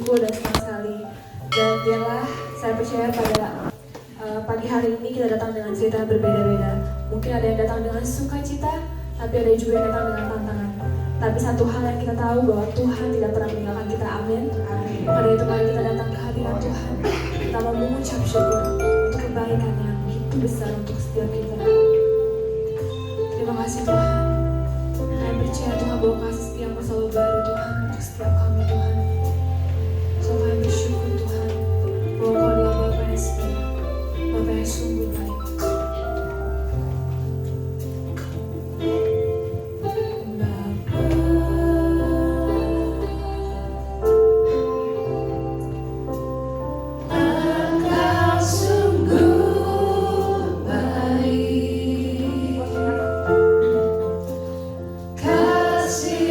bersyukur dan senang sekali. Dan biarlah saya percaya pada pagi hari ini kita datang dengan cerita berbeda-beda. Mungkin ada yang datang dengan sukacita, tapi ada juga yang datang dengan tantangan. Tapi satu hal yang kita tahu bahwa Tuhan tidak pernah meninggalkan kita. Amin. Pada itu mari kita datang ke hadirat Tuhan. Kita mau mengucap syukur untuk kebaikan yang begitu besar untuk setiap kita. Terima kasih Tuhan. Kami percaya Tuhan bahwa kasih setiamu selalu baru Tuhan untuk setiap kami Tuhan. So kami bersyukur Tuhan bahwa Kau adalah Bapa yang setia, Bapa yang sungguh baik. Kasih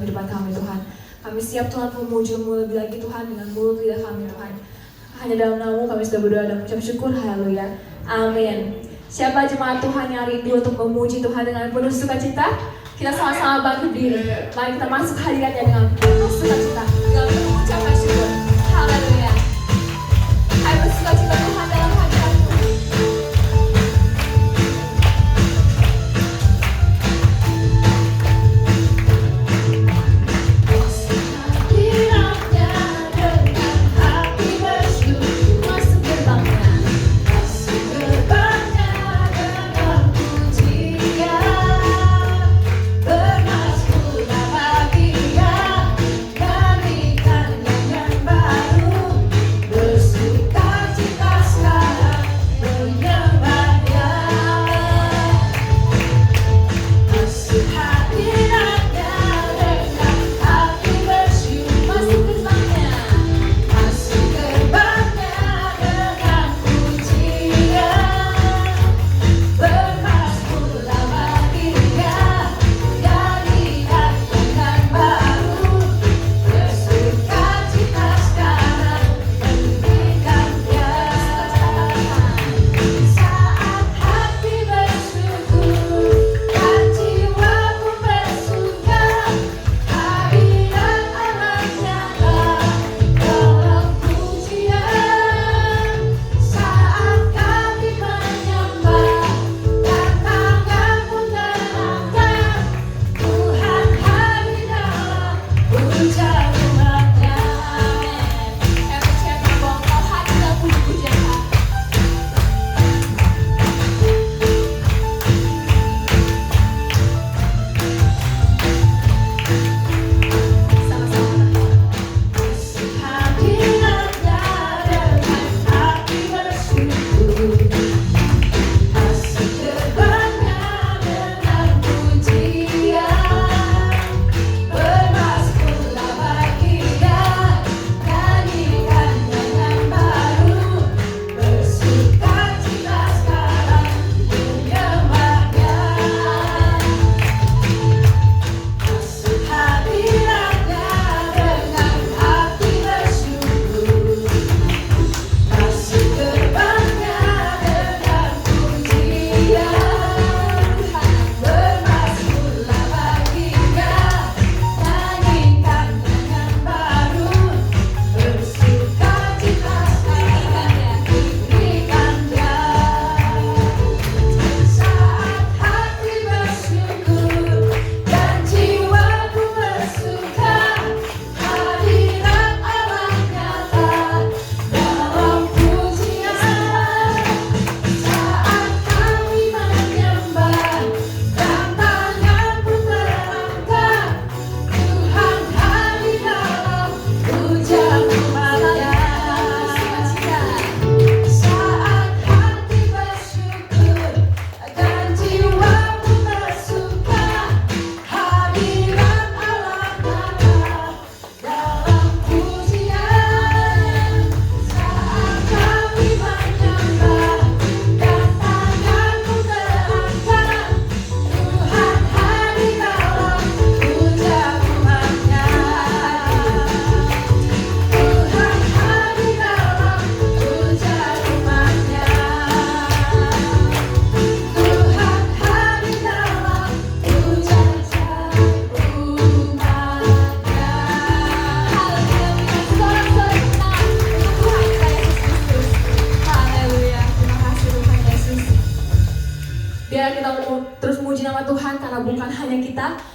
kehidupan kami Tuhan. Kami siap Tuhan memuji-Mu lebih lagi Tuhan dengan mulut lidah kami Tuhan. Hanya dalam nama-Mu kami sudah berdoa dan mengucap syukur, haleluya, amin. Siapa jemaat Tuhan yang rindu untuk memuji Tuhan dengan penuh sukacita? Kita sama-sama bangkit diri. Mari kita masuk hadiratnya dengan penuh sukacita, dengan mengucapkan syukur, haleluya. Ayo bersukacita Tuhan dalam hadirat-Mu.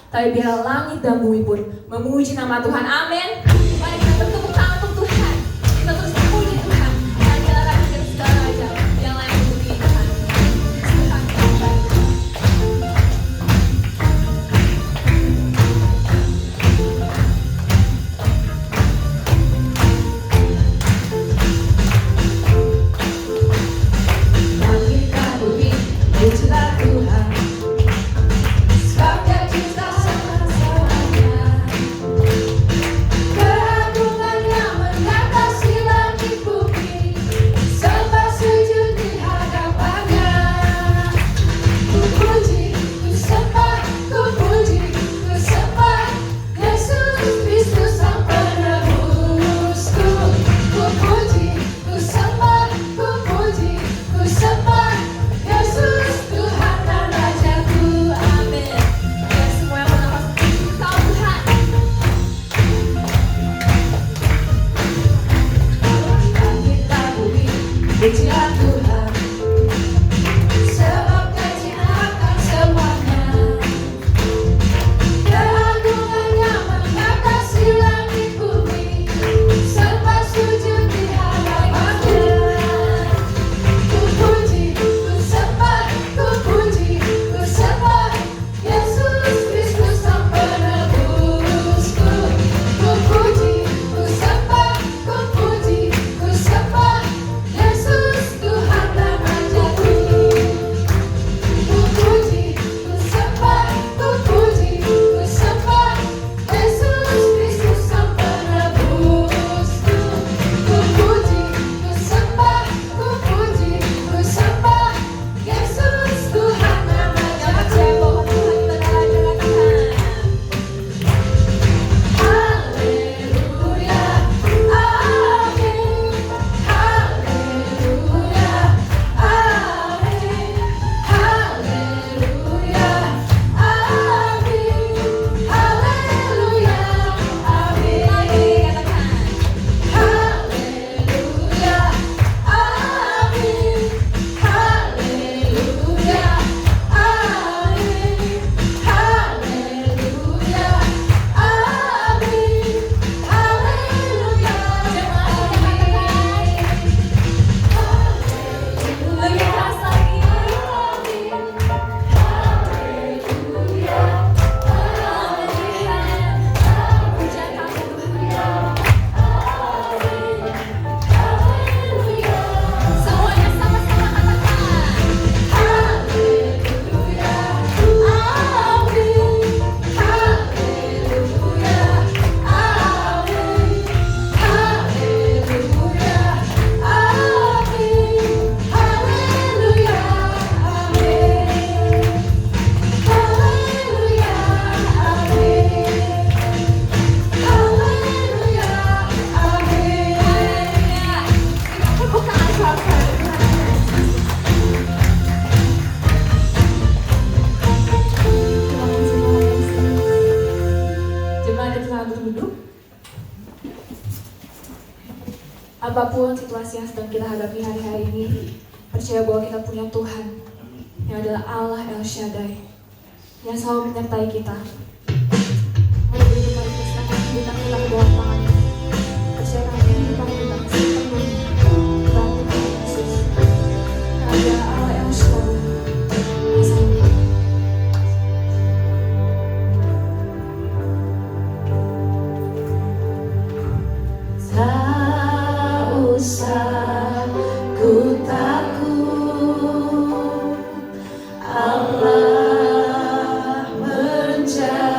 Tapi biar langit dan bumi pun memuji nama Tuhan. Amin. Mari kita bertepuk tangan untuk Tuhan. Kita terus memuji Tuhan. Dan dia raja dan segala raja yang lain memuji Tuhan. Tuhan yang baik. Langit dan bumi pujilah Tuhan. Sebab Dia cinta sama-samanya. Pujilah Tuhan, sebab Dia jinakkan semuanya. Keagungannya mengatasi langit bumi, serba sujud di hadapan-Nya. Ku puji, ku sembah, ku puji, ku sembah Yesus Kristus Sang Penebusku. Ku puji, ku sembah, ku puji, ku sembah Yesus Tuhan dan Rajaku. Ku puji, ku sembah, ku puji, ku sembah Yesus Kristus Sang Penebusku. Ku puji, ku sembah, ku puji, ku sembah Yesus Tuhan dan Rajaku. Tuhan kita haleluya, amin. Haleluya, amin. Haleluya, amin. Haleluya, amin. Haleluya, amin. Haleluya, amin. Haleluya, amin. Haleluya, lebih keras lagi. Haleluya, amin. Pujian kami Tuhan. Haleluya, semuanya sama-sama katakan. Haleluya, amin. Haleluya, amin. Haleluya, amin. Haleluya, amin. Haleluya, amin. Haleluya, amin. Tepuk tangan suara-suara Tuhan. Terima kasih Tuhan Yesus. Jemaat kita selamat berduduk. Apapun situasi yang sedang kita hadapi hari-hari ini, percaya bahwa kita punya Tuhan yang adalah Allah El Shaddai yang selalu menyertai kita. Mari kita silakan bintang kita ke bawah tangan. Percayakan yang kita bintang sepenuhnya. Bantu Tuhan Yesus. Raja Allah El Shaddai yang selalu tak usah ku takut, Allah menjagaku.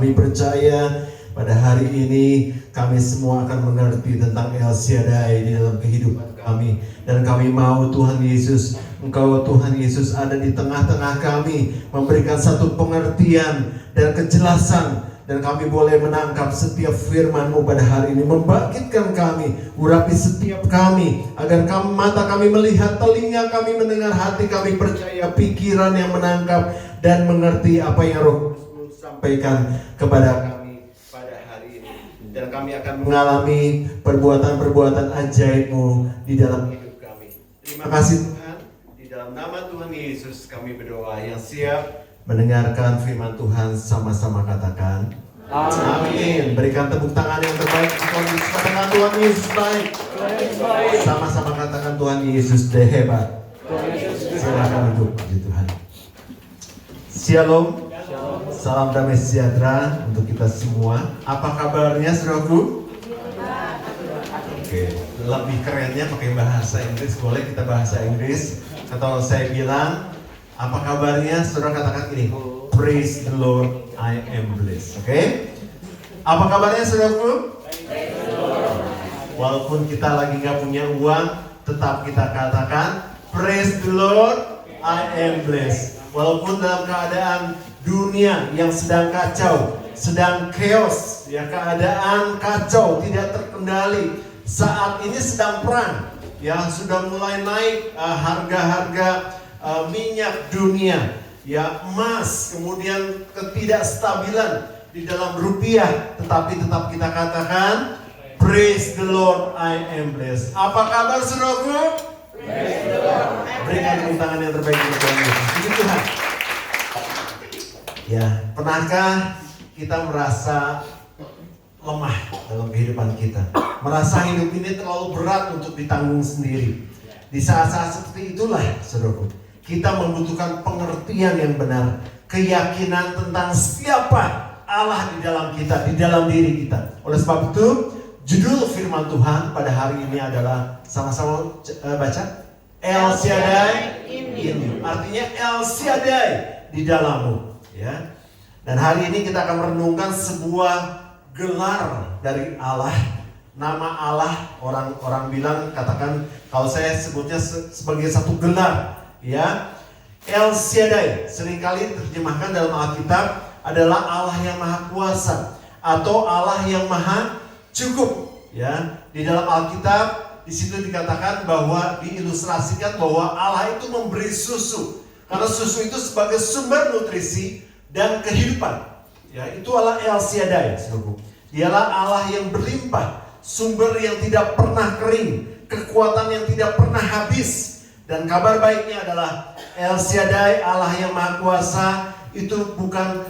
Kami percaya pada hari ini kami semua akan mengerti tentang El Shaddai di dalam kehidupan kami. Dan kami mau Tuhan Yesus, Engkau Tuhan Yesus ada di tengah-tengah kami, memberikan satu pengertian dan kejelasan. Dan kami boleh menangkap setiap firman-Mu pada hari ini, membangkitkan kami, urapi setiap kami, agar mata kami melihat, telinga kami mendengar, hati kami percaya, pikiran yang menangkap dan mengerti apa yang Roh Kudus sampaikan kepada kami pada hari ini. Dan kami akan mengalami perbuatan-perbuatan ajaib-Mu di dalam hidup kami. Terima kasih Tuhan, di dalam nama Tuhan Yesus kami berdoa. Yang siap mendengarkan firman Tuhan sama-sama katakan amin. Berikan tepuk tangan yang terbaik. Katakan Tuhan Yesus baik. Sama-sama katakan Tuhan Yesus deh hebat. Silakan duduk puji Tuhan. Shalom. Salam damai sejahtera untuk kita semua. Apa kabarnya saudaraku? Oke, lebih kerennya pakai bahasa Inggris. Boleh kita bahasa Inggris? Atau saya bilang, apa kabarnya? Saudara katakan ini, praise the Lord, I am blessed. Oke? Apa kabarnya saudaraku? Walaupun kita lagi gak punya uang, tetap kita katakan praise the Lord, I am blessed. Walaupun dalam keadaan dunia yang sedang kacau, sedang chaos, ya keadaan kacau, tidak terkendali. Saat ini sedang perang, ya sudah mulai naik harga-harga minyak dunia, ya emas, kemudian ketidakstabilan di dalam rupiah, tetapi tetap kita katakan praise the Lord, I am blessed. Apa kabar saudaraku? Praise the Lord. Berikan tepuk tangan yang terbaik untuk Tuhan Yesus. Puji Tuhan. Ya, pernahkah kita merasa lemah dalam kehidupan kita? Merasa hidup ini terlalu berat untuk ditanggung sendiri. Di saat-saat seperti itulah saudaraku, kita membutuhkan pengertian yang benar, keyakinan tentang siapa Allah di dalam kita, di dalam diri kita. Oleh sebab itu, judul firman Tuhan pada hari ini adalah, sama-sama baca, El Shaddai in you. Artinya El Shaddai di dalammu, ya. Dan hari ini kita akan merenungkan sebuah gelar dari Allah. Nama Allah, orang bilang, katakan, kalau saya sebutnya sebagai satu gelar, ya. El Shaddai seringkali diterjemahkan dalam Alkitab adalah Allah yang Maha Kuasa atau Allah yang Maha Cukup, ya. Di dalam Alkitab di situ dikatakan bahwa, diilustrasikan bahwa Allah itu memberi susu, karena susu itu sebagai sumber nutrisi dan kehidupan, ya. Itu Allah El Shaddai, saudaraku. Dialah Allah yang berlimpah, sumber yang tidak pernah kering, kekuatan yang tidak pernah habis. Dan kabar baiknya adalah El Shaddai, Allah yang Maha Kuasa, itu bukan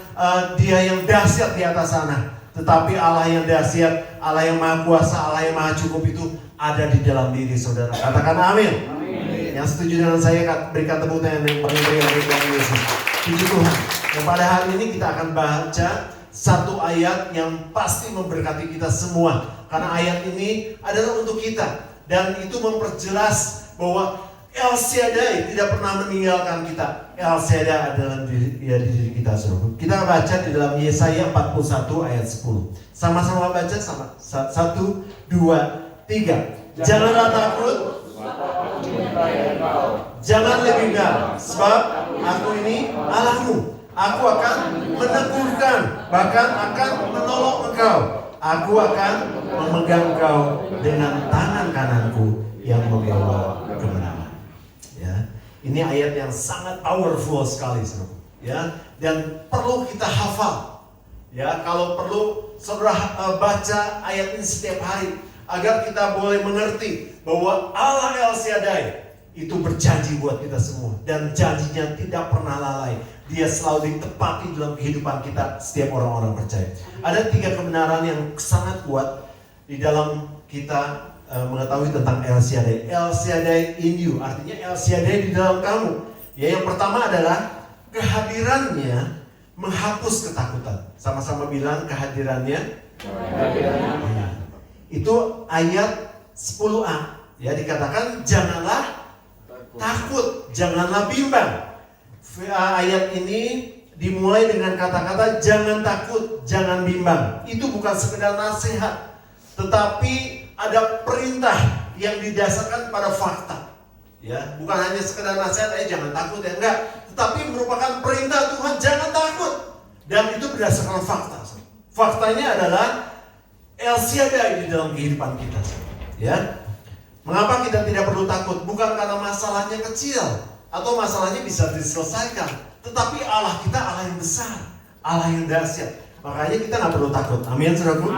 dia yang dahsyat di atas sana, tetapi Allah yang dahsyat, Allah yang Maha Kuasa, Allah yang Maha Cukup itu ada di dalam diri saudara. Katakan amin. Amin. Yang setuju dengan saya berikan tepuk tangan yang paling meriah bagi Tuhan Yesus. Puji Tuhan. Dan pada hari ini kita akan baca satu ayat yang pasti memberkati kita semua, karena ayat ini adalah untuk kita, dan itu memperjelas bahwa El Shaddai tidak pernah meninggalkan kita. El Shaddai adalah di diri kita, saudara. Kita baca di dalam Yesaya 41 ayat 10. Sama-sama baca, sama. 1, 2, 3. Janganlah takut, jangan lebihkan, sebab aku ini Allahmu. Aku akan meneguhkan, bahkan akan menolong engkau. Aku akan memegang engkau dengan tangan kananku yang membawa kemenangan. Ya, ini ayat yang sangat powerful sekali, saudara. Ya, dan perlu kita hafal. Ya, kalau perlu saudara baca ayat ini setiap hari, agar kita boleh mengerti bahwa Allah El Shaddai itu berjanji buat kita semua, dan janjinya tidak pernah lalai. Dia selalu ditepati dalam kehidupan kita, setiap orang-orang percaya. Ada 3 kebenaran yang sangat kuat di dalam kita mengetahui tentang El Shaddai. El Shaddai in you, artinya El Shaddai di dalam kamu. Ya, yang pertama adalah kehadirannya menghapus ketakutan. Sama-sama bilang kehadirannya. Ya. Itu ayat 10a. Ya, dikatakan janganlah takut, janganlah bimbang. Ayat ini dimulai dengan kata-kata jangan takut, jangan bimbang. Itu bukan sekedar nasihat, tetapi ada perintah yang didasarkan pada fakta. Ya, bukan hanya sekedar nasihat, jangan takut ya, enggak. Tetapi merupakan perintah Tuhan, jangan takut. Dan itu berdasarkan fakta. Faktanya adalah El Shaddai di dalam kehidupan kita. Ya, mengapa kita tidak perlu takut? Bukan karena masalahnya kecil atau masalahnya bisa diselesaikan, tetapi Allah kita Allah yang besar, Allah yang dahsyat. Makanya kita nggak perlu takut. Amin, saudaraku.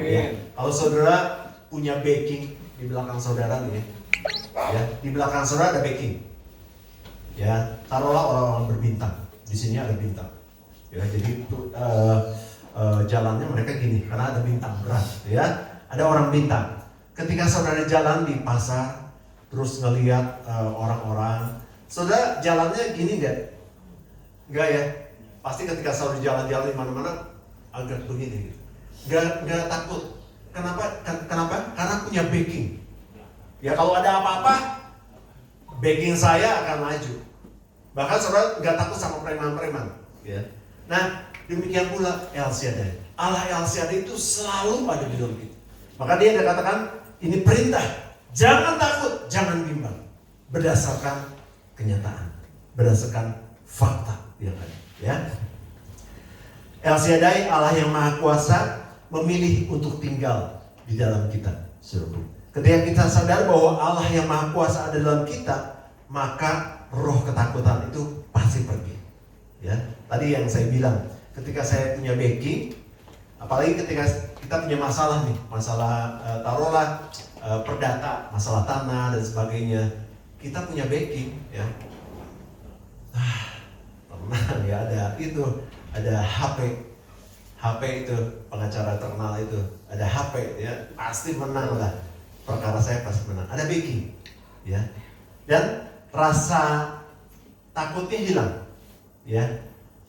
Ya. Kalau saudara punya backing di belakang saudara nih, ya, di belakang saudara ada backing. Ya, taruhlah orang-orang berbintang. Di sini ada bintang. Ya, jadi jalannya mereka gini karena ada bintang berat. Ya, ada orang bintang. Ketika saudara jalan di pasar, terus ngelihat orang-orang, saudara jalannya gini nggak? Nggak ya? Pasti ketika saudara jalan-jalan di mana-mana agak begini. Nggak takut. Kenapa? Karena punya backing. Ya, kalau ada apa-apa, backing saya akan maju. Bahkan saudara nggak takut sama preman-preman. Ya. Nah, demikian pula El Shaddai. Allah El Shaddai itu selalu ada di dalam kita. Maka dia ada katakan, ini perintah, jangan takut, jangan bimbang. Berdasarkan kenyataan, berdasarkan fakta yang ada. Ya. El Shaddai, Allah yang Maha Kuasa, memilih untuk tinggal di dalam kita. Ketika kita sadar bahwa Allah yang Maha Kuasa ada dalam kita, maka roh ketakutan itu pasti pergi. Ya, tadi yang saya bilang, ketika saya punya backing, apalagi ketika kita punya masalah nih, masalah taruhlah perdata, masalah tanah dan sebagainya, kita punya backing, ya. Tenang ya, ada HP itu pengacara terkenal itu, ada HP ya, pasti menang lah, perkara saya pasti menang, ada backing, ya, dan rasa takutnya hilang, ya.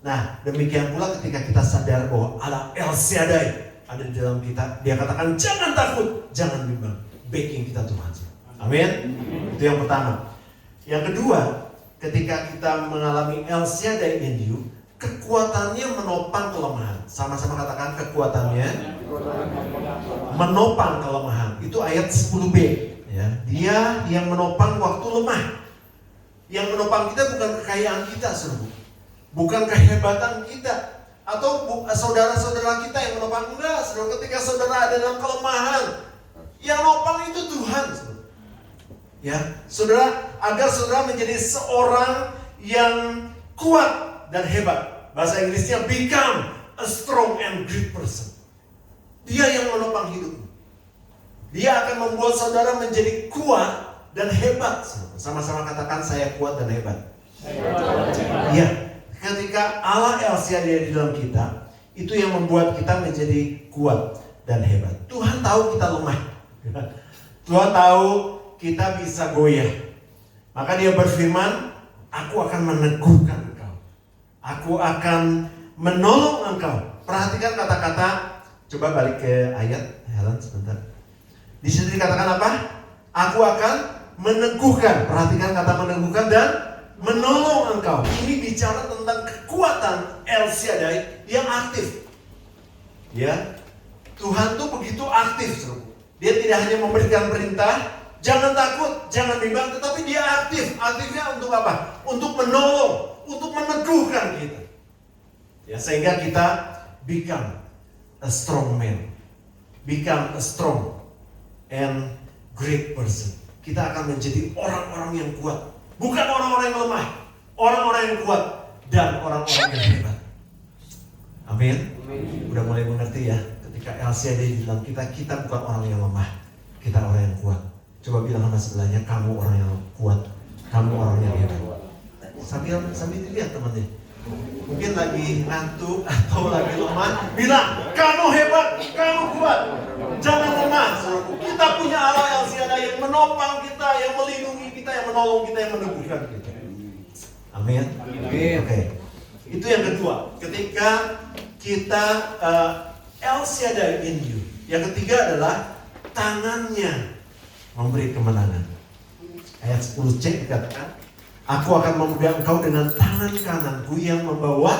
Nah, demikian pula ketika kita sadar bahwa Allah El Shaddai ada di dalam kita, dia katakan jangan takut, jangan bimbang. Backing kita Tuhan. Amin. Itu yang pertama. Yang kedua, ketika kita mengalami El Shaddai in you, kekuatannya menopang kelemahan. Sama-sama katakan kekuatannya menopang kelemahan. Itu ayat 10b. Ya, dia yang menopang waktu lemah. Yang menopang kita bukan kekayaan kita, saudara. Bukan kehebatan kita atau saudara-saudara kita yang menopang, enggak, saudara. Ketika saudara ada dalam kelemahan, yang nopang itu Tuhan, saudara. Ya, saudara, agar saudara menjadi seorang yang kuat dan hebat. Bahasa Inggrisnya become a strong and great person. Dia yang menopang hidupmu. Dia akan membuat saudara menjadi kuat dan hebat. Sama-sama katakan saya kuat dan hebat. Iya. Ketika Allah El Shaddai di dalam kita, itu yang membuat kita menjadi kuat dan hebat. Tuhan tahu kita lemah. Tuhan tahu kita bisa goyah. Maka dia berfirman, aku akan meneguhkan engkau. Aku akan menolong engkau. Perhatikan kata-kata, coba balik ke ayat, Helen sebentar. Di sini dikatakan apa? Aku akan meneguhkan. Perhatikan kata meneguhkan dan menolong engkau. Ini bicara tentang kekuatan El Shaddai yang aktif. Ya, Tuhan tuh begitu aktif, saudara. Dia tidak hanya memberikan perintah, jangan takut, jangan bimbang, tetapi dia aktif. Aktifnya untuk apa? Untuk menolong, untuk meneguhkan kita. Ya, sehingga kita become a strong man, become a strong and great person. Kita akan menjadi orang-orang yang kuat. Bukan orang-orang yang lemah, orang-orang yang kuat dan orang-orang yang hebat. Amin. Udah mulai mengerti ya. Ketika El Shaddai di dalam kita, kita bukan orang yang lemah, kita orang yang kuat. Coba bilang sama sebelahnya, kamu orang yang kuat, kamu orang yang hebat. Sambil dilihat teman-teman. Mungkin lagi ngantuk atau lagi lemah, bilang kamu hebat, kamu kuat. Jangan lemah. Kita punya Allah El Shaddai yang menopang kita, yang melindungi kita, yang menolong kita, yang meneguhkan kita. Amin. Oke. Itu yang kedua. Ketika kita El Shaddai in you. Yang ketiga adalah tangannya memberi kemenangan. Ayat 10c dikatakan, Aku akan memegang engkau dengan tangan kananku yang membawa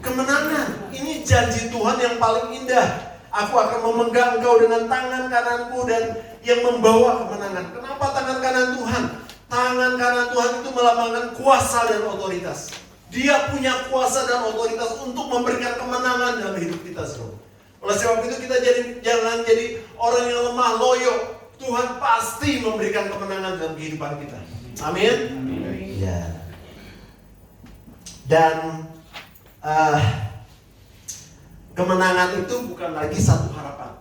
kemenangan. Ini janji Tuhan yang paling indah. Aku akan memegang engkau dengan tangan kananku dan yang membawa kemenangan. Kenapa tangan kanan Tuhan? Tangan kanan Tuhan itu melambangkan kuasa dan otoritas. Dia punya kuasa dan otoritas untuk memberikan kemenangan dalam hidup kita semua. Oleh sebab itu kita jangan jadi orang yang lemah loyo. Tuhan pasti memberikan kemenangan dalam kehidupan kita. Amin. Ya. Dan kemenangan itu bukan lagi satu harapan.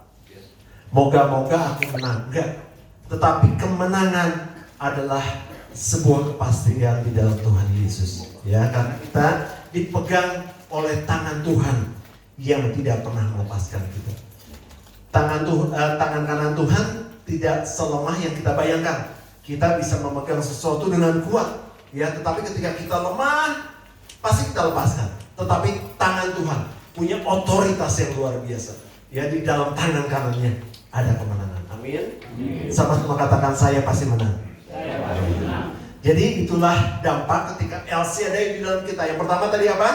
Moga-moga aku menang. Enggak. Tetapi kemenangan adalah sebuah kepastian di dalam Tuhan Yesus. Ya, karena kita dipegang oleh tangan Tuhan yang tidak pernah melepaskan kita. Tangan kanan Tuhan tidak selemah yang kita bayangkan. Kita bisa memegang sesuatu dengan kuat, ya. Tetapi ketika kita lemah, pasti kita lepaskan. Tetapi tangan Tuhan punya otoritas yang luar biasa. Ya, di dalam tangan kanannya ada kemenangan. Amin. Sama-sama katakan, saya pasti menang. Jadi itulah dampak ketika El Shaddai di dalam kita. Yang pertama tadi apa?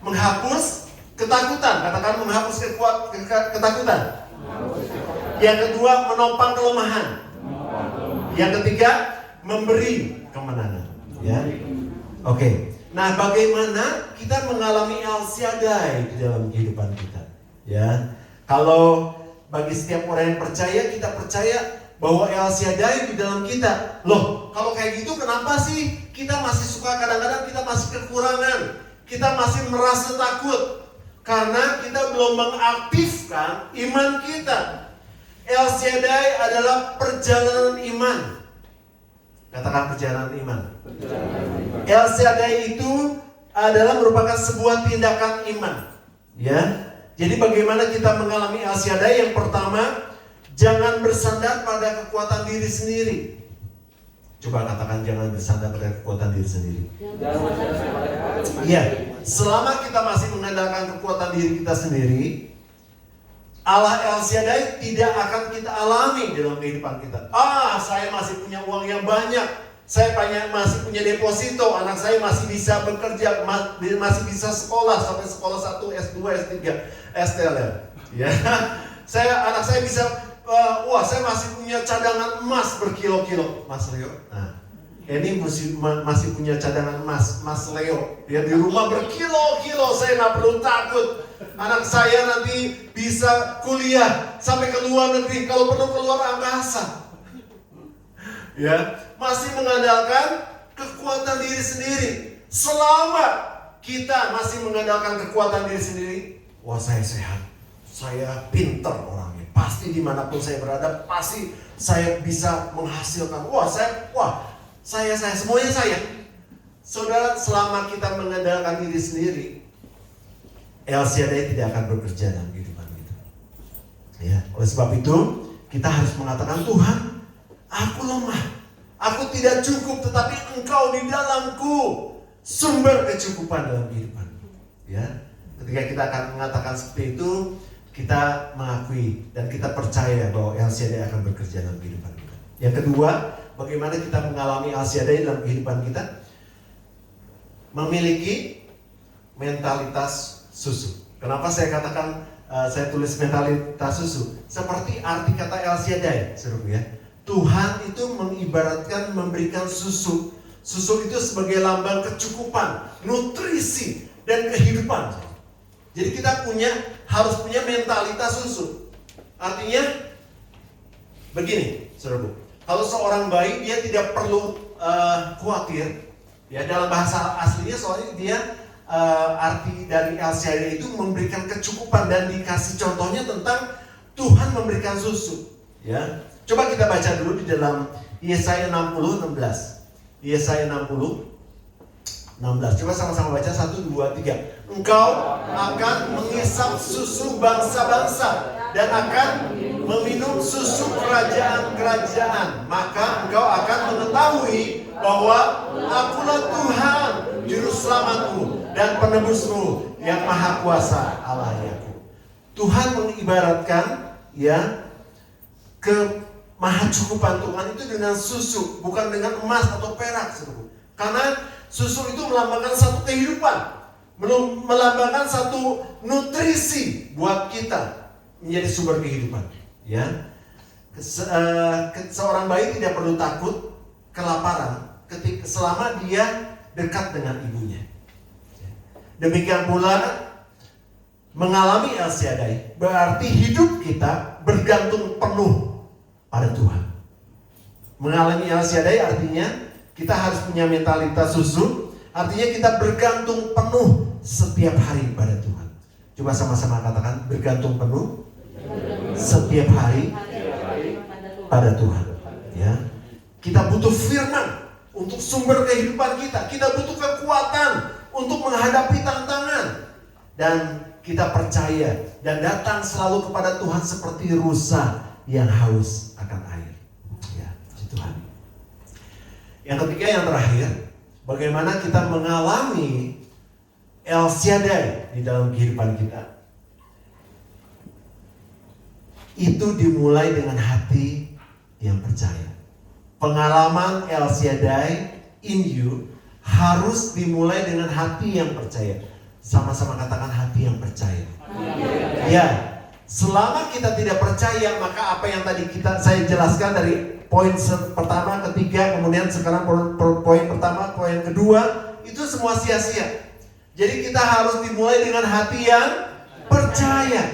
Menghapus ketakutan. Katakan menghapus ketakutan. Yang kedua, menopang kelemahan. Yang ketiga, memberi kemenangan. Ya, oke. Nah, bagaimana kita mengalami El Shaddai di dalam kehidupan kita? Ya, kalau bagi setiap orang yang percaya, kita percaya bahwa El Shaddai di dalam kita. Loh, kalau kayak gitu kenapa sih kita masih suka kadang-kadang kita masih kekurangan, kita masih merasa takut? Karena kita belum mengaktifkan iman kita. El Shaddai adalah perjalanan iman. Katakan perjalanan iman. El Shaddai itu adalah merupakan sebuah tindakan iman. Ya. Jadi bagaimana kita mengalami El Shaddai? Yang pertama, jangan bersandar pada kekuatan diri sendiri. Coba katakan, jangan bersandar pada kekuatan diri sendiri. Iya, selama kita masih mengandalkan kekuatan diri kita sendiri, Allah El Shaddai tidak akan kita alami dalam kehidupan kita. Saya masih punya uang yang banyak, saya masih punya deposito, anak saya masih bisa bekerja, masih bisa sekolah sampai sekolah 1, S2, S3, STLR. Ya, anak saya bisa. Saya masih punya cadangan emas berkilo-kilo, Mas Leo. Nah, ini masih punya cadangan emas, Mas Leo. Dia di rumah berkilo-kilo, saya nggak perlu takut. Anak saya nanti bisa kuliah sampai ke luar negeri, kalau perlu keluar angkasa. Ya, masih mengandalkan kekuatan diri sendiri. Selama kita masih mengandalkan kekuatan diri sendiri, saya sehat, saya pintar orangnya. Pasti dimanapun saya berada, pasti saya bisa menghasilkan. Saya semuanya saya. Saudara, selama kita mengandalkan diri sendiri, El Shaddai tidak akan bekerja dalam kehidupan kita. Ya, oleh sebab itu kita harus mengatakan, Tuhan, aku lemah, aku tidak cukup, tetapi Engkau di dalamku, sumber kecukupan dalam kehidupanku. Ya, ketika kita akan mengatakan seperti itu, kita mengakui dan kita percaya bahwa El Shaddai akan bekerja dalam kehidupan kita. Yang kedua, bagaimana kita mengalami El Shaddai dalam kehidupan kita? Memiliki mentalitas susu. Kenapa saya katakan, saya tulis mentalitas susu? Seperti arti kata El Shaddai, saudara ya. Tuhan itu mengibaratkan memberikan susu. Susu itu sebagai lambang kecukupan, nutrisi, dan kehidupan. Jadi kita harus punya mentalitas susu. Artinya begini, saudara. Kalau seorang bayi, dia tidak perlu khawatir. Ya, dalam bahasa aslinya soalnya dia arti dari El Shaddai itu memberikan kecukupan, dan dikasih contohnya tentang Tuhan memberikan susu. Ya, coba kita baca dulu di dalam Yesaya 60:16. Yesaya 60:16. Coba sama-sama baca 1, 2, 3. Engkau akan mengisap susu bangsa-bangsa dan akan meminum susu kerajaan-kerajaan. Maka engkau akan mengetahui bahwa Akulah Tuhan, juru selamatmu dan penebusmu yang maha kuasa, Allah Yakub. Tuhan mengibaratkan ke maha cukupan Tuhan itu dengan susu, bukan dengan emas atau perak, saudara. Karena susu itu melambangkan satu kehidupan, melambangkan satu nutrisi buat kita menjadi sumber kehidupan. Ya, seorang bayi tidak perlu takut kelaparan selama dia dekat dengan ibunya. Demikian pula mengalami El Shaddai berarti hidup kita bergantung penuh pada Tuhan. Mengalami El Shaddai artinya kita harus punya mentalitas susu, artinya kita bergantung penuh setiap hari pada Tuhan. Coba sama-sama katakan, bergantung penuh setiap hari pada Tuhan. Ya, kita butuh firman untuk sumber kehidupan kita. Kita butuh kekuatan untuk menghadapi tantangan. Dan kita percaya dan datang selalu kepada Tuhan seperti rusa yang haus akan air. Ya, puji Tuhan. Yang ketiga, yang terakhir, bagaimana kita mengalami El Shaddai di dalam kehidupan kita. Itu dimulai dengan hati yang percaya. Pengalaman El Shaddai in you harus dimulai dengan hati yang percaya. Sama-sama katakan, hati yang percaya. Ya, selama kita tidak percaya, maka apa yang tadi saya jelaskan dari poin pertama, ketiga, kemudian sekarang poin pertama, poin kedua, itu semua sia-sia. Jadi kita harus dimulai dengan hati yang percaya.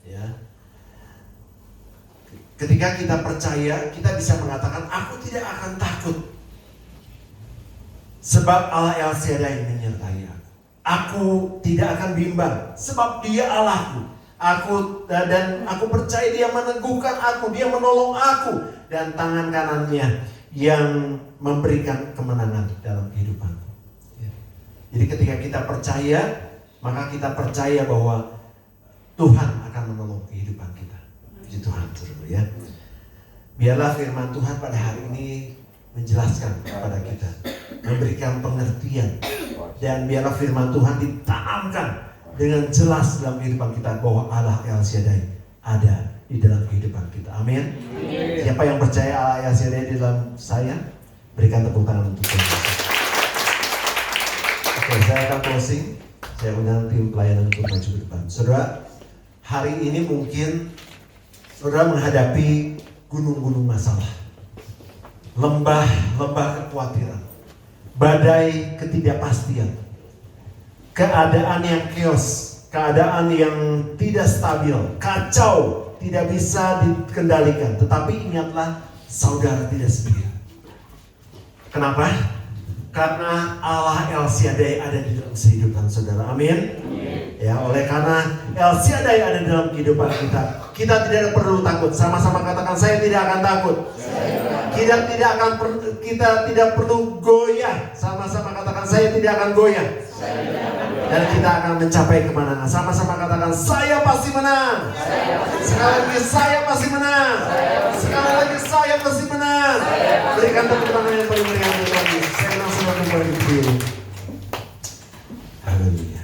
Ya. Ketika kita percaya, kita bisa mengatakan, aku tidak akan takut, sebab Allah El Shaddai menyertai aku. Aku tidak akan bimbang, sebab Dia Allahku. Dan aku percaya Dia meneguhkan aku, Dia menolong aku, dan tangan kanannya yang memberikan kemenangan dalam kehidupanku. Ya. Jadi ketika kita percaya, maka kita percaya bahwa Tuhan akan menolong kehidupan kita. Puji Tuhan, saudara ya. Biarlah firman Tuhan pada hari ini menjelaskan kepada kita, memberikan pengertian, dan biarlah firman Tuhan ditanamkan dengan jelas dalam kehidupan kita bahwa Allah El Shaddai ada di dalam kehidupan kita. Amin. Siapa yang percaya Allah El Shaddai di dalam saya, berikan tepuk tangan untuk Tuhan. Oke, saya akan closing. Saya undang tim pelayanan untuk maju ke depan. Saudara, hari ini mungkin saudara menghadapi gunung-gunung masalah, lembah kekhawatiran, badai ketidakpastian, keadaan yang chaos, keadaan yang tidak stabil, kacau, tidak bisa dikendalikan. Tetapi ingatlah, saudara tidak sendiri. Kenapa? Karena Allah El Shaddai ada di dalam kehidupan saudara. Amin. Ya, oleh karena El Shaddai ada dalam kehidupan kita, kita tidak perlu takut. Sama-sama katakan, saya tidak akan takut. Kita tidak perlu goyah. Sama-sama katakan, saya tidak akan goyah. Dan kita akan mencapai kemenangan. Sama-sama katakan, saya pasti menang. Sekali lagi, saya pasti menang. Sekali lagi, saya pasti menang. Berikan tepuk tangan yang paling meriah untuk Tuhan. Saya langsung kembali berdiri. Haleluya.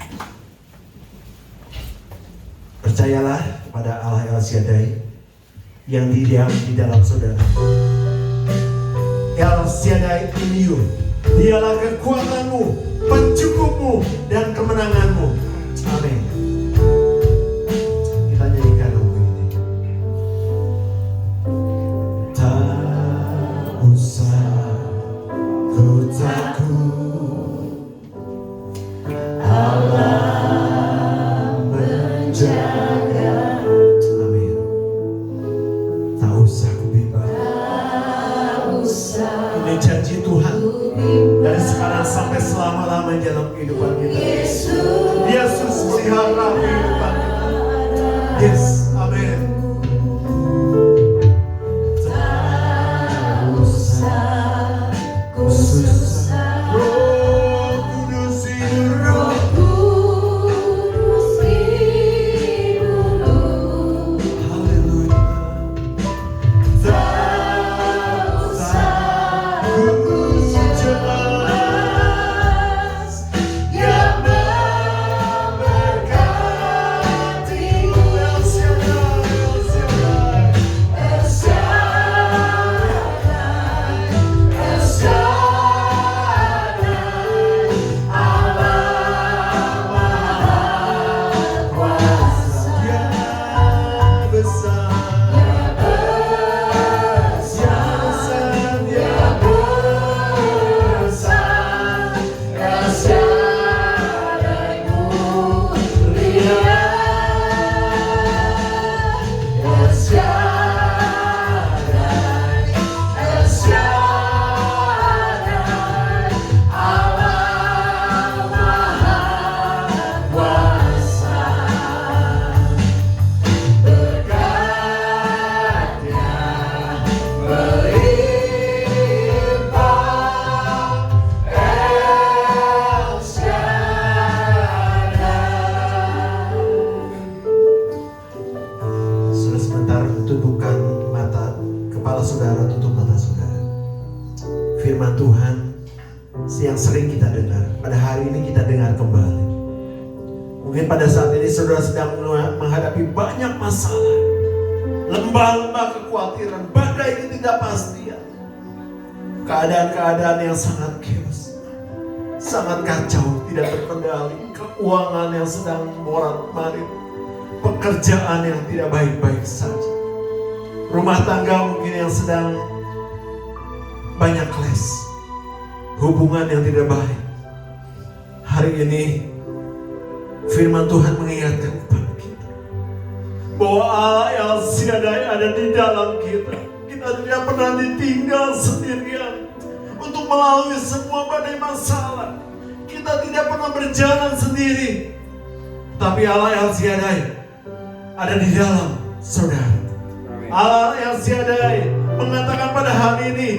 Percayalah kepada Allah El Shaddai yang didiam di dalam saudara. El Shaddai in you. Dialah kekuatanmu, pencukupmu, dan kemenanganmu. Amin. Kita nyanyikan lagu ini. Tak usah ku takut, Allah menjaga. Amin. Tak usah ku bimbang. Ini janji Tuhan dari sekarang sampai selama-lamanya dalam kehidupan kita. Yesus pelihara kehidupan kita. Yes, amin. Tak usah ku susah, Roh Kudus hidup, haleluya. Tak usah ku cemas, yang memberkati kepala saudara, tutup mata saudara. Firman Tuhan yang sering kita dengar, pada hari ini kita dengar kembali. Mungkin pada saat ini saudara sedang menghadapi banyak masalah, lembah-lembah kekhawatiran, badai ketidakpastian, keadaan-keadaan yang sangat chaos, sangat kacau, tidak terkendali, keuangan yang sedang morat-marit, pekerjaan yang tidak baik-baik saja, rumah tangga mungkin yang sedang banyak les, hubungan yang tidak baik. Hari ini firman Tuhan mengingatkan kepada kita bahwa Allah El Shaddai ada di dalam kita. Kita tidak pernah ditinggal sendirian untuk melalui semua badai masalah. Kita tidak pernah berjalan sendiri, tapi Allah El Shaddai ada di dalam saudara. Allah El Shaddai mengatakan pada hari ini,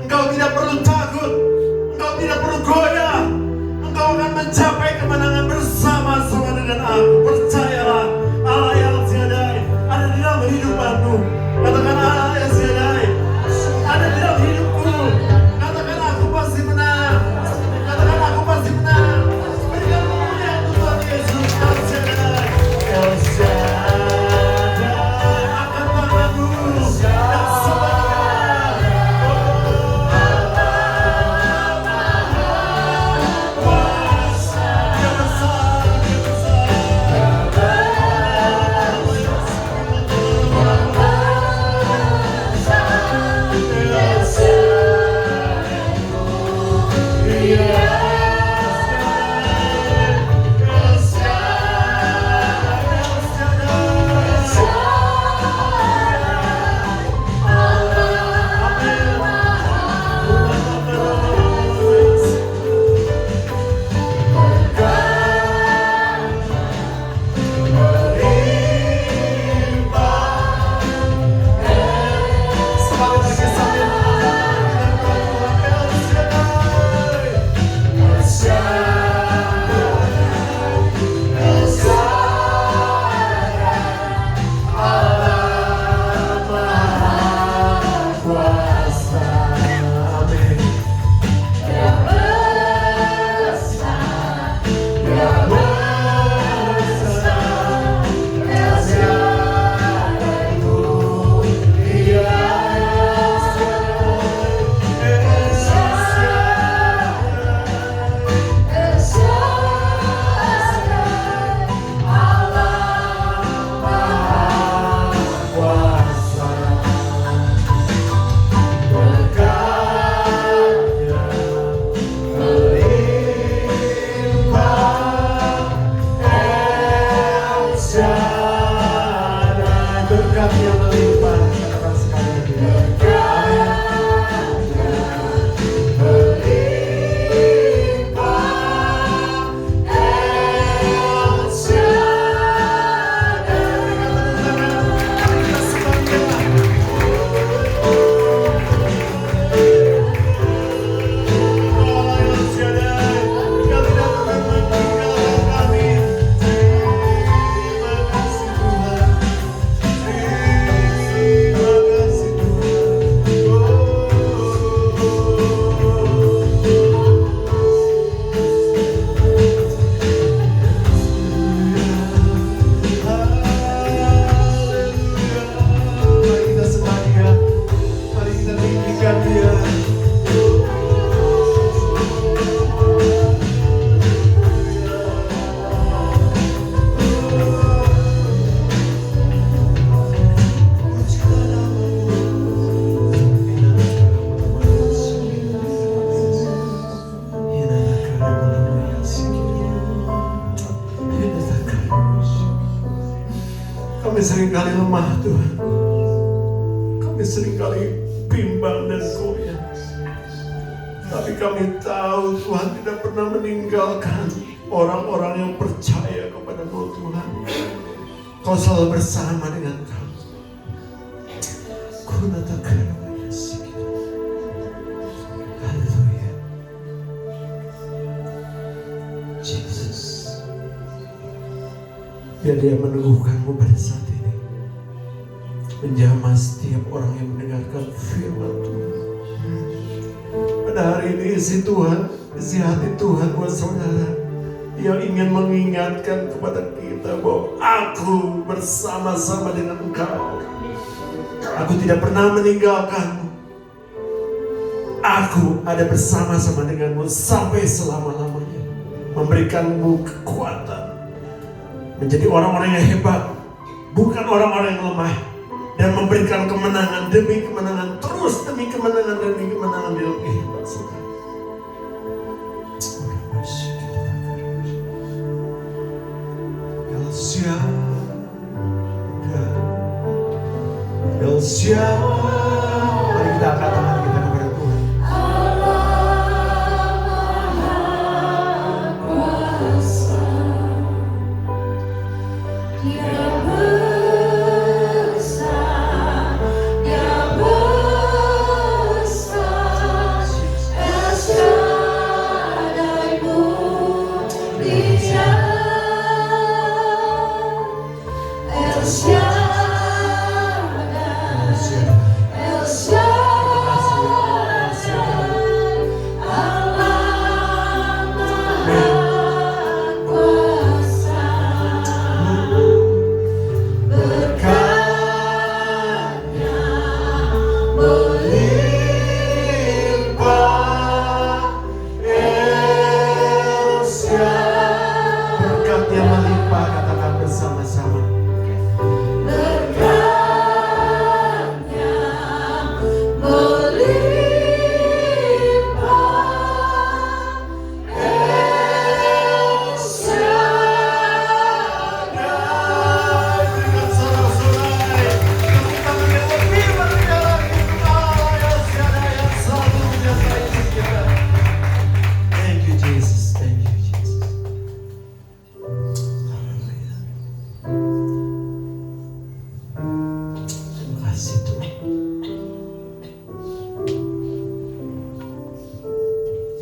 engkau tidak perlu takut, engkau tidak perlu goyah, engkau akan mencapai kemenangan bersama-sama dengan aku. Percayalah, Allah El Shaddai ada di dalam hidupanmu. Katakan, Allah El Shaddai ada di dalam hidupku. Katakan, aku pasti menang. Katakan, aku pasti menang. Berikan kemuliaan Tuhan Yesus. El Shaddai, El Shaddai, angkat tanganmu dan sembahlah. Dia besar, dia Kami seringkali lemah Tuhan. Kami seringkali bimbang dan goyah. Tapi kami tahu Tuhan tidak pernah meninggalkan orang-orang yang percaya kepada-Mu Tuhan. Kau selalu bersama dengan kami. Haleluya. Jesus. Biar Dia meneguhkanmu pada saat ini. menjamah setiap orang yang mendengarkan firman Tuhan. Pada hari ini isi Tuhan, isi hati Tuhan buat saudara yang ingin mengingatkan kepada kita bahwa aku bersama-sama dengan engkau. Aku tidak pernah meninggalkanmu. Aku ada bersama-sama denganmu sampai selama-lamanya. Memberikanmu kekuatan menjadi orang-orang yang hebat, bukan orang-orang yang lemah, dan memberikan kemenangan demi kemenangan, terus demi kemenangan demi kemenangan dalam kehidupan saudara. El Shaddai, mari kita angkat tangan kita kepada Tuhan.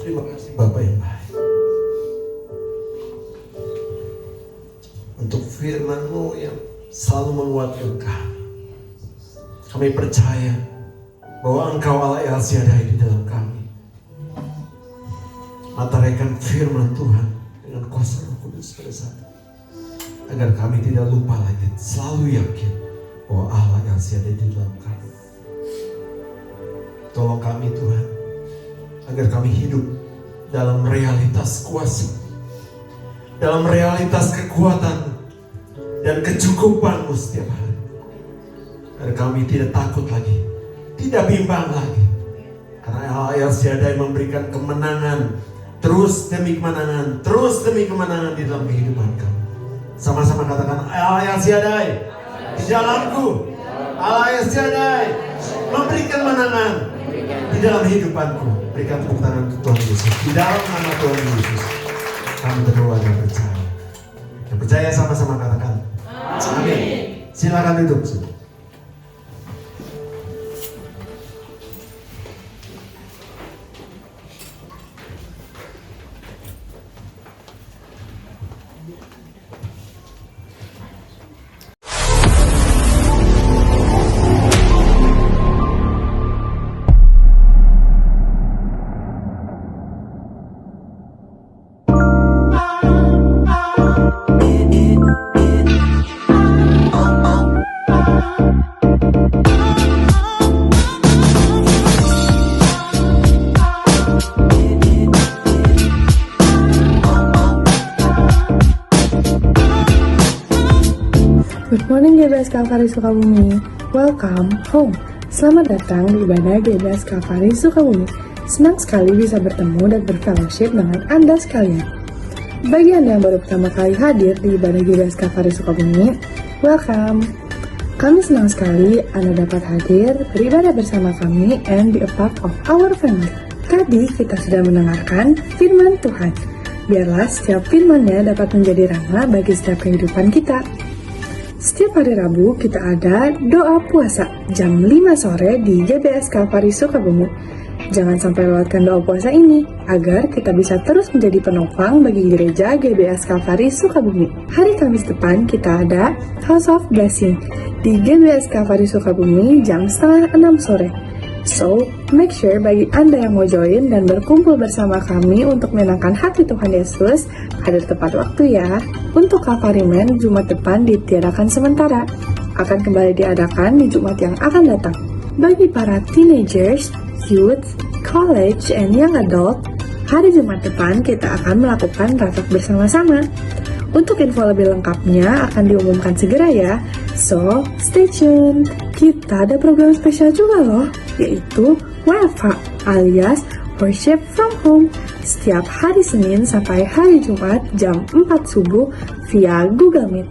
Terima kasih Bapak yang baik untuk firman-Mu yang selalu menguatkan kami. Kami percaya bahwa Engkau Allah El Shaddai di dalam kami. Mataharikan firman Tuhan dengan kuasa Roh Kudus pada saat ini, agar kami tidak lupa lagi, selalu yakin bahwa Allah El Shaddai di dalam kami. Tolong kami Tuhan, agar kami hidup dalam realitas kuasa, dalam realitas kekuatan dan kecukupan-Mu setiap hari. Agar kami tidak takut lagi, tidak bimbang lagi, karena Allah El Shaddai memberikan kemenangan, terus demi kemenangan, terus demi kemenangan di dalam kehidupan kami. Sama-sama katakan, Allah El Shaddai di dalamku, Allah El Shaddai memberikan kemenangan di dalam hidupanku. Berikan tepuk tangan untuk Tuhan Yesus. Di dalam nama Tuhan Yesus kami berdoa dan percaya. Yang percaya sama-sama katakan amin. Silakan duduk. Good morning GBS Kalvari Sukabumi, welcome home. Selamat datang di ibadah GBS Kalvari Sukabumi. Senang sekali bisa bertemu dan berfellowship dengan Anda sekalian. Bagi Anda yang baru pertama kali hadir di ibadah GBS Kalvari Sukabumi, welcome. Kami senang sekali Anda dapat hadir, beribadah bersama kami, and be a part of our family. Tadi kita sudah mendengarkan firman Tuhan. Biarlah setiap firman-Nya dapat menjadi rama bagi setiap kehidupan kita. Setiap hari Rabu kita ada doa puasa jam 5 sore di GBS Kalvari Sukabumi. Jangan sampai lewatkan doa puasa ini agar kita bisa terus menjadi penopang bagi gereja GBS Kalvari Sukabumi. Hari Kamis depan kita ada House of Blessing di GBS Kalvari Sukabumi jam 5:30 sore. So, make sure bagi Anda yang mau join dan berkumpul bersama kami untuk menyenangkan hati Tuhan Yesus, hadir tepat waktu ya. Untuk Kalvari Men, Jumat depan ditiadakan sementara, akan kembali diadakan di Jumat yang akan datang. Bagi para teenagers, youth, college, and young adult, hari Jumat depan kita akan melakukan reflek bersama-sama. Untuk info lebih lengkapnya akan diumumkan segera ya, so stay tune. Kita ada program spesial juga loh, yaitu WFH alias Worship from Home setiap hari Senin sampai hari Jumat jam 4 subuh via Google Meet.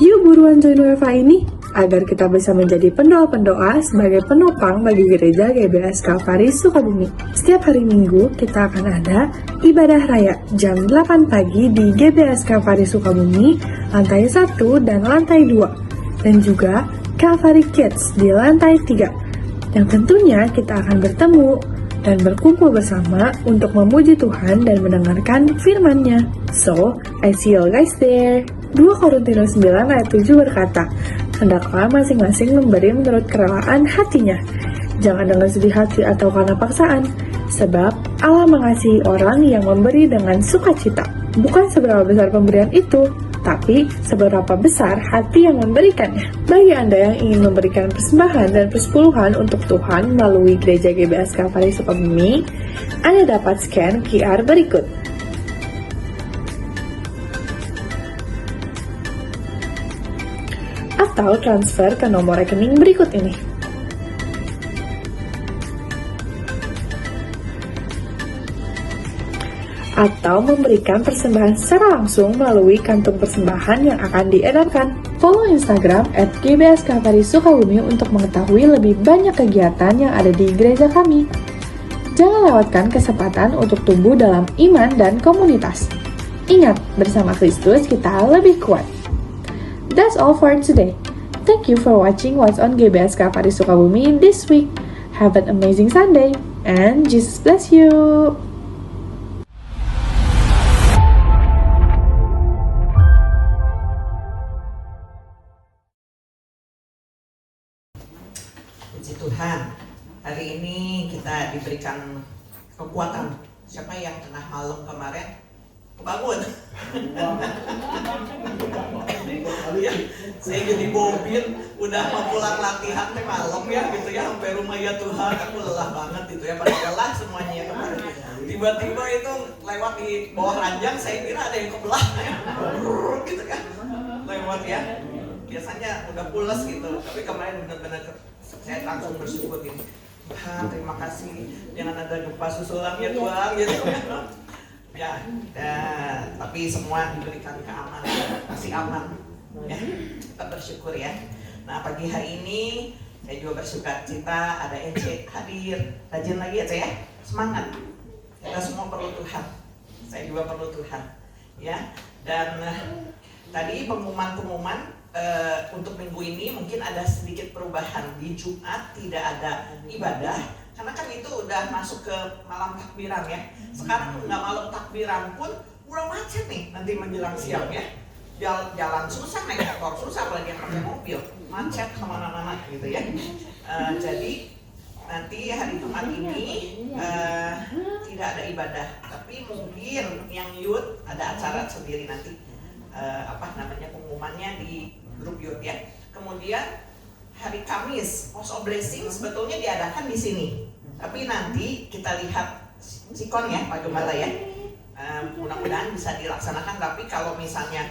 Yuk buruan join WFH ini agar kita bisa menjadi pendoa-pendoa sebagai penopang bagi gereja GBS Kalvari Sukabumi. Setiap hari Minggu kita akan ada ibadah raya jam 8 pagi di GBS Kalvari Sukabumi lantai 1 dan lantai 2 dan juga Kalvari Kids di lantai 3. Yang tentunya kita akan bertemu dan berkumpul bersama untuk memuji Tuhan dan mendengarkan firman-Nya. So, I see you guys there. 2 Korintus 9 ayat 7 berkata, hendaklah masing-masing memberi menurut kerelaan hatinya. Jangan dengan sedih hati atau karena paksaan, sebab Allah mengasihi orang yang memberi dengan sukacita. Bukan seberapa besar pemberian itu, tapi seberapa besar hati yang memberikannya. Bagi Anda yang ingin memberikan persembahan dan persepuluhan untuk Tuhan melalui Gereja GBS Kalvari Sukabumi, Anda dapat scan QR berikut. Atau transfer ke nomor rekening berikut ini. Atau memberikan persembahan secara langsung melalui kantung persembahan yang akan diedarkan. Follow Instagram @GBS Kalvari Sukabumi untuk mengetahui lebih banyak kegiatan yang ada di gereja kami. Jangan lewatkan kesempatan untuk tumbuh dalam iman dan komunitas. Ingat, bersama Kristus kita lebih kuat. That's all for today. Thank you for watching What's on GBS Kalvari Sukabumi this week. Have an amazing Sunday, and Jesus bless you. Puji Tuhan, hari ini kita diberikan kekuatan. Siapa yang tengah malam kemarin kebangun? Ya, saya jadi mobil, udah mau pulang latihan teh malam ya gitu ya, sampai rumah ya Tuhan, aku lelah banget gitu ya, pada lelah semuanya ya kemarin. Tiba-tiba itu lewat di bawah ranjang, saya kira ada yang kebelah ya, gitu kan, lewat ya. Biasanya udah pulas gitu, tapi kemarin benar-benar saya langsung bersyukur gini, Tuhan terima kasih, jangan ada gempa susulan ya Tuhan gitu. Ya, tapi semua diberikan keamanan, masih aman ya, kita bersyukur ya. Nah pagi hari ini saya juga bersuka cita ada Ence hadir, rajin lagi ya saya, semangat, kita semua perlu Tuhan, saya juga perlu Tuhan ya. Dan tadi pengumuman untuk minggu ini mungkin ada sedikit perubahan. Di Jumat tidak ada ibadah karena kan itu udah masuk ke malam takbiran ya. Sekarang nggak malam takbiran pun udah macet nih nanti menjelang siang ya. Jalan susah, naik motor susah, apalagi yang pakai mobil, macet kemana-mana gitu ya. Jadi nanti hari Jumat ini tidak ada ibadah, tapi mungkin yang youth ada acara sendiri nanti. Pengumumannya di grup youth ya. Kemudian hari Kamis House of Blessing sebetulnya diadakan di sini, tapi nanti kita lihat sikon ya Pak Gembala ya. Mudah-mudahan bisa dilaksanakan, tapi kalau misalnya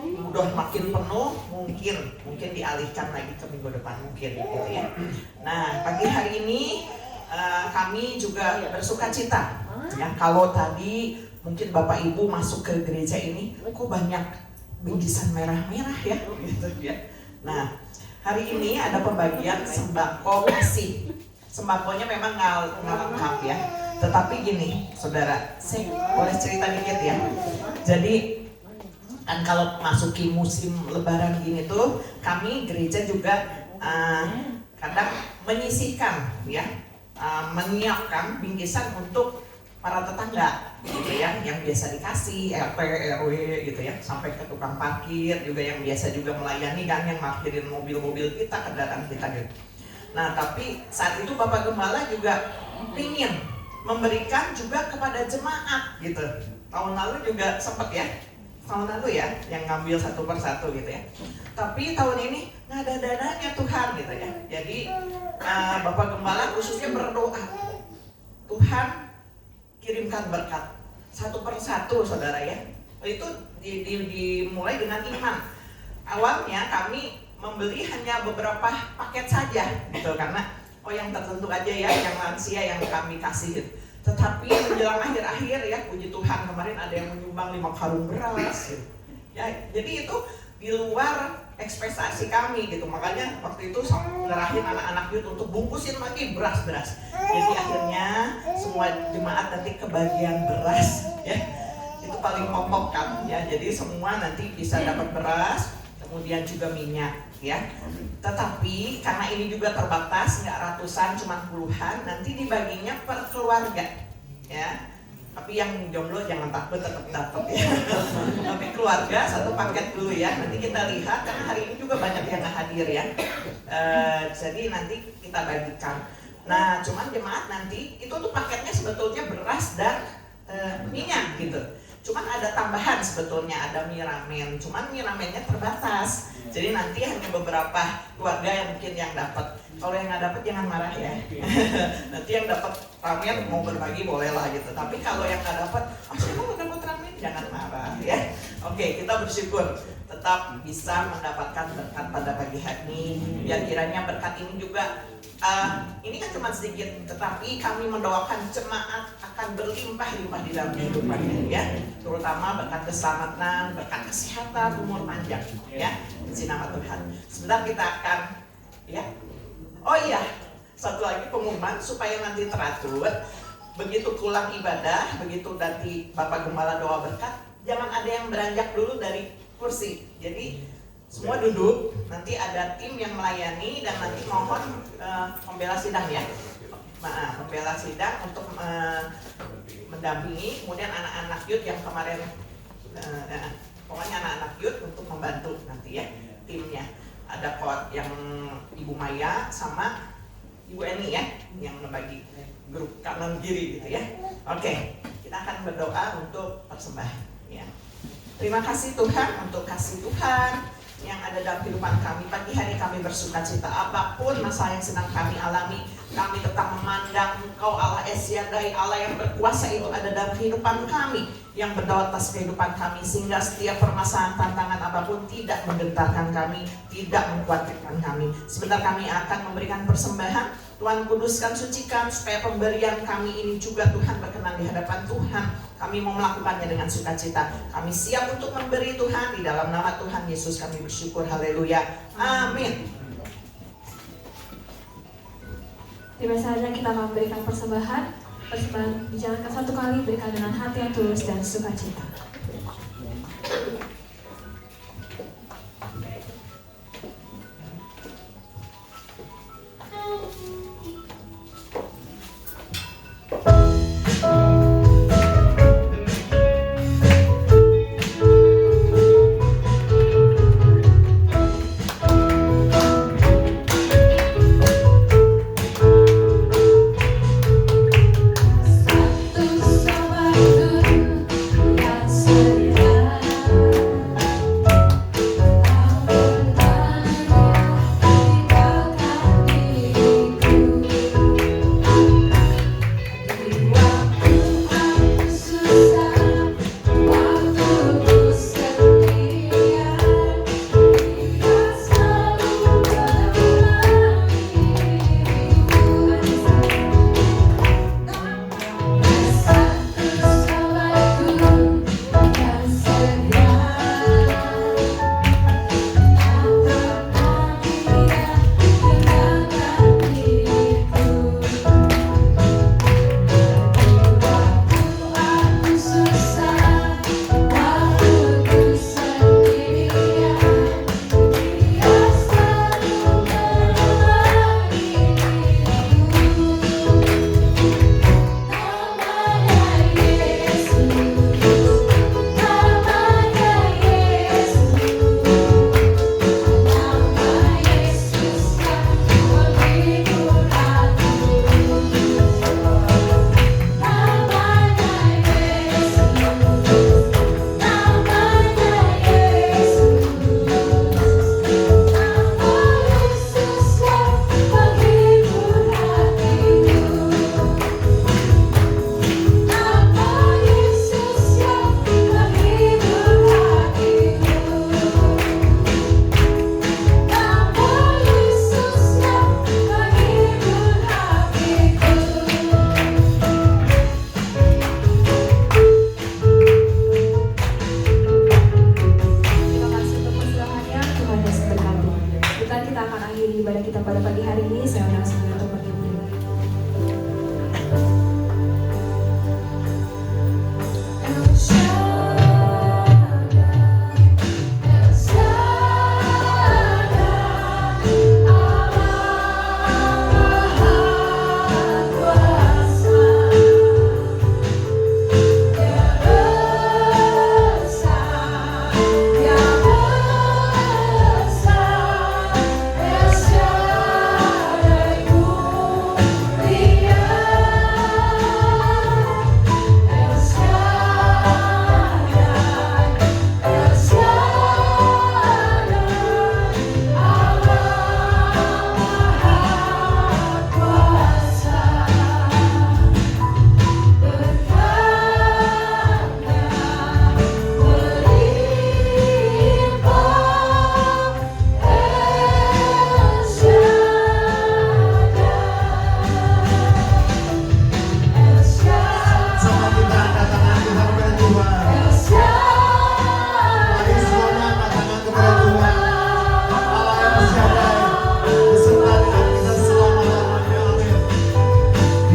udah makin penuh mungkin dialihkan lagi ke minggu depan mungkin gitu ya. Nah pagi hari ini kami juga bersuka cita ya, kalau tadi mungkin Bapak Ibu masuk ke gereja ini kok banyak bingkisan merah-merah ya gitu ya. Nah hari ini ada pembagian sembako kasih. Sembakonya memang nggak lengkap ya, tetapi gini saudara, saya boleh cerita dikit ya. Jadi Dan kalau masuki musim lebaran gini tuh, kami gereja juga kadang menyisihkan ya, menyiapkan bingkisan untuk para tetangga gitu ya, yang biasa dikasih RT, RW gitu ya, sampai ke tukang parkir juga yang biasa juga melayani kan, yang parkirin mobil-mobil kita, kendaraan kita gitu. Nah tapi saat itu Bapak Gembala juga ingin memberikan juga kepada jemaat gitu. Tahun lalu juga sempat ya, tahun lalu ya, yang ngambil satu persatu gitu ya. Tapi tahun ini nggak ada dananya Tuhan gitu ya. Jadi Bapak Gembala khususnya berdoa, Tuhan kirimkan berkat satu persatu saudara ya. Itu dimulai dengan iman. Awalnya kami membeli hanya beberapa paket saja gitu, karena yang tertentu aja ya, yang lansia yang kami kasih. Tetapi menjelang akhir-akhir ya, puji Tuhan kemarin ada yang menyumbang 5 karung beras gitu. Ya, jadi itu di luar ekspektasi kami gitu. Makanya waktu itu ngerahin anak-anak youth untuk bungkusin lagi beras-beras. Jadi akhirnya semua jemaat nanti kebagian beras ya. Itu paling pokok kan ya. Jadi semua nanti bisa dapat beras, kemudian juga minyak ya. Tetapi karena ini juga terbatas, nggak ratusan, cuma puluhan, nanti dibaginya per keluarga ya. Tapi yang jomblo jangan takut, tetap dapat ya. Tapi keluarga satu paket dulu ya. Nanti kita lihat karena hari ini juga banyak yang nggak hadir ya. Jadi nanti kita bagikan. Nah, cuman jemaat nanti itu tuh paketnya sebetulnya beras dan minyak gitu. Cuman ada tambahan sebetulnya, ada mie ramen. Cuman mie ramennya terbatas. Jadi nanti hanya beberapa keluarga yang mungkin yang dapat. Kalau yang nggak dapat jangan marah ya. Nanti yang dapat ramen mau berbagi bolehlah gitu. Tapi kalau yang nggak dapat, saya mau dapat ramen, jangan marah ya. Oke, kita bersyukur tetap bisa mendapatkan berkat pada pagi hari ini. Biar kiranya berkat ini juga ini kan cuma sedikit, tetapi kami mendoakan jemaat akan berlimpah-limpah di dalam kehidupannya ya, terutama berkat keselamatan, berkat kesehatan, umur panjang ya, puji nama Tuhan. Sebentar kita akan ya, oh iya, satu lagi pengumuman supaya nanti teratur, begitu pulang ibadah, begitu nanti Bapak Gembala doa berkat, jangan ada yang beranjak dulu dari kursi. Jadi semua duduk, nanti ada tim yang melayani dan nanti mohon pembela sidang ya, pembela sidang untuk mendampingi, kemudian anak-anak youth yang kemarin, pokoknya anak-anak youth untuk membantu nanti ya timnya. Ada kot yang Ibu Maya sama Ibu Eni ya, yang membagi grup kanan kiri gitu ya. Oke, kita akan berdoa untuk persembahan ya. Terima kasih Tuhan untuk kasih Tuhan yang ada dalam kehidupan kami. Pagi hari kami bersuka cita, apapun masalah yang sedang kami alami, kami tetap memandang Engkau Allah Esyadai, Allah yang berkuasa itu ada dalam kehidupan kami, yang berdaulat atas kehidupan kami, sehingga setiap permasalahan tantangan apapun tidak menggentarkan kami, tidak mengkhawatirkan kami. Sebentar kami akan memberikan persembahan. Tuhan kuduskan, sucikan, supaya pemberian kami ini juga Tuhan berkenan di hadapan Tuhan. Kami mau melakukannya dengan sukacita. Kami siap untuk memberi Tuhan, di dalam nama Tuhan Yesus kami bersyukur. Haleluya. Amin. Tiba saatnya kita memberikan persembahan. Persembahan dijalankan satu kali, berikan dengan hati yang tulus dan sukacita. Satu sama ku yang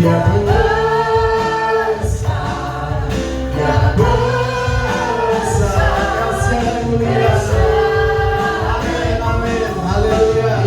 yang besar, yang besar, kasih yang mulia. Amin, amin, haleluya.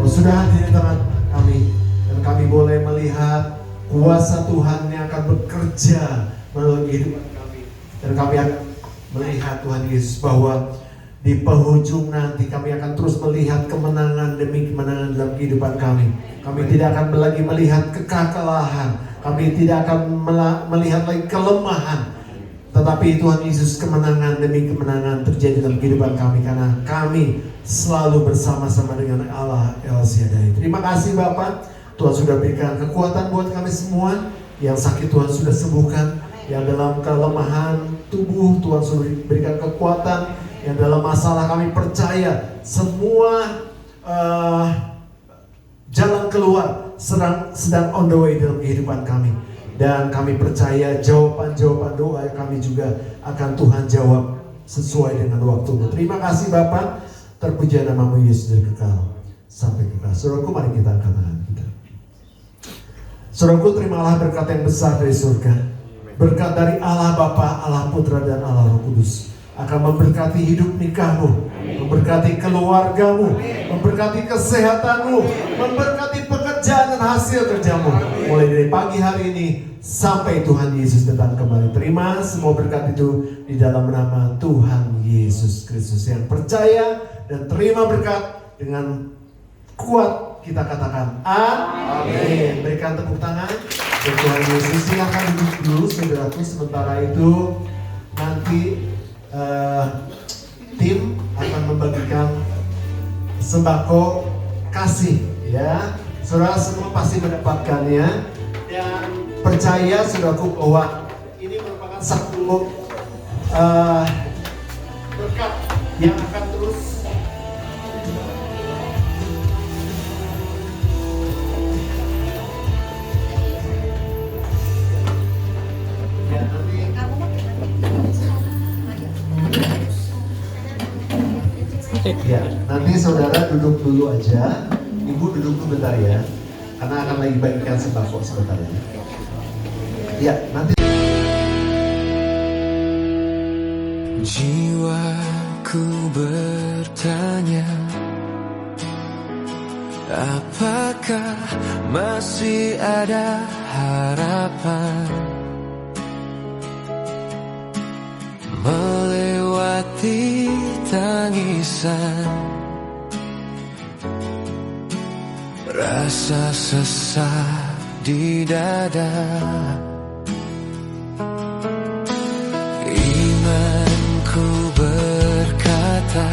Sudah hadir di tengah kami dan kami boleh melihat kuasa Tuhan yang akan bekerja melalui kehidupan kami, dan kami akan melihat Tuhan Yesus bahwa di penghujung nanti kami akan terus melihat kemenangan demi kemenangan dalam kehidupan kami. Kami tidak akan lagi melihat kekalahan, kami tidak akan melihat lagi kelemahan, tetapi Tuhan Yesus kemenangan demi kemenangan terjadi dalam kehidupan kami, karena kami selalu bersama-sama dengan Allah El Shaddai. Terima kasih Bapak, Tuhan sudah berikan kekuatan buat kami semua. Yang sakit Tuhan sudah sembuhkan, yang dalam kelemahan tubuh Tuhan sudah berikan kekuatan, yang dalam masalah kami percaya semua jalan keluar sedang on the way dalam kehidupan kami. Dan kami percaya jawaban-jawaban doa kami juga akan Tuhan jawab sesuai dengan waktu. Terima kasih Bapak, terpuji namamu Yesus dari kekal sampai kekal. Saudaraku, mari kita angkat tangan kita. Saudaraku, terimalah berkat yang besar dari surga. Berkat dari Allah Bapa, Allah Putra dan Allah Roh Kudus akan memberkati hidup nikahmu, memberkati keluargamu, memberkati kesehatanmu, memberkati pekerjaan dan hasil kerjamu. Mulai dari pagi hari ini sampai Tuhan Yesus datang kembali. Terima semua berkat itu di dalam nama Tuhan Yesus Kristus. Yang percaya dan terima berkat dengan kuat kita katakan amin. Berikan tepuk tangan untuk Tuhan Yesus. Silakan duduk dulu saudaraku. Sementara itu nanti tim akan membagikan sembako kasih, ya. Saudara semua pasti mendapatkannya, dan percaya saudaraku bahwa ini merupakan satu berkat yang akan terus ya, nanti saudara duduk dulu aja, ibu duduk dulu bentar ya, karena akan lagi bagikan sembako sebentar ya. Ya, nanti. Jiwaku bertanya, apakah masih ada harapan melewati tangisan, rasa sesak di dada. Imanku berkata,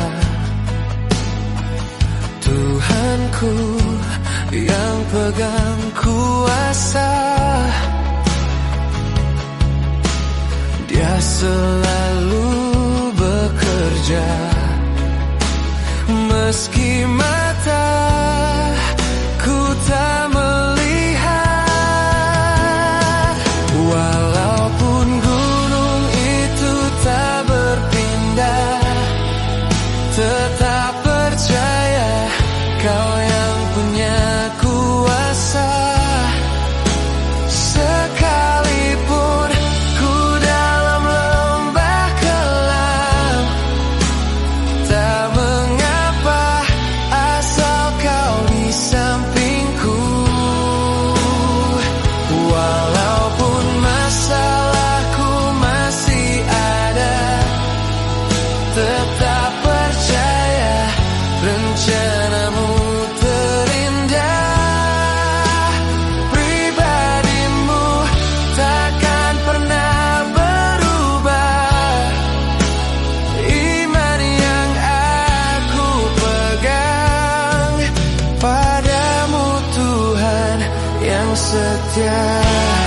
Tuhanku yang pegang kuasa, Dia selalu bekerja meski mataku tak melihat. Walaupun gunung itu tak berpindah, tetap percaya Kau yang punya kuasa. Sekalipun ku dalam lembah kelam, tak mengapa setia.